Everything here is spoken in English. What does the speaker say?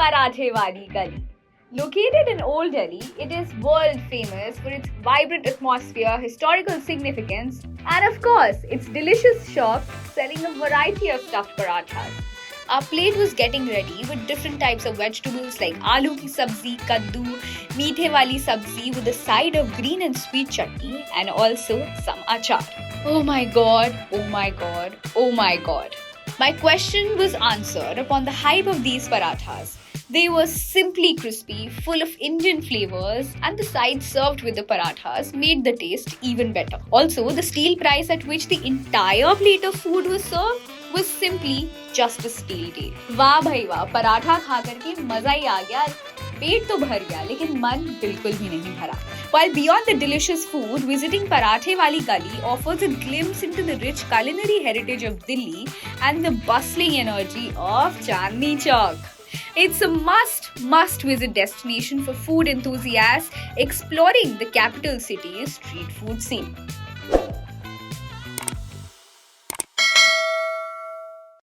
Paranthe Wali Gali. Located in Old Delhi, it is world famous for its vibrant atmosphere, historical significance, and of course, its delicious shop selling a variety of stuffed parathas. Our plate was getting ready with different types of vegetables like aloo ki sabzi, kaddu, meethe wali sabzi with a side of green and sweet chutney and also some achar. Oh my god, oh my god, oh my god. My question was answered upon the hype of these parathas. They were simply crispy, full of Indian flavors, and the sides served with the parathas made the taste even better. Also, the steel price at which the entire plate of food was served was simply just a steal deal. वाह भाई वाह, पराठा खा करके मजा ही आ गया. पेट तो भर गया लेकिन मन बिल्कुल भी नहीं भरा. While beyond the delicious food, visiting Paranthe Wali Gali offers a glimpse into the rich culinary heritage of Delhi and the bustling energy of Chandni Chowk. It's a must visit destination for food enthusiasts exploring the capital city's street food scene.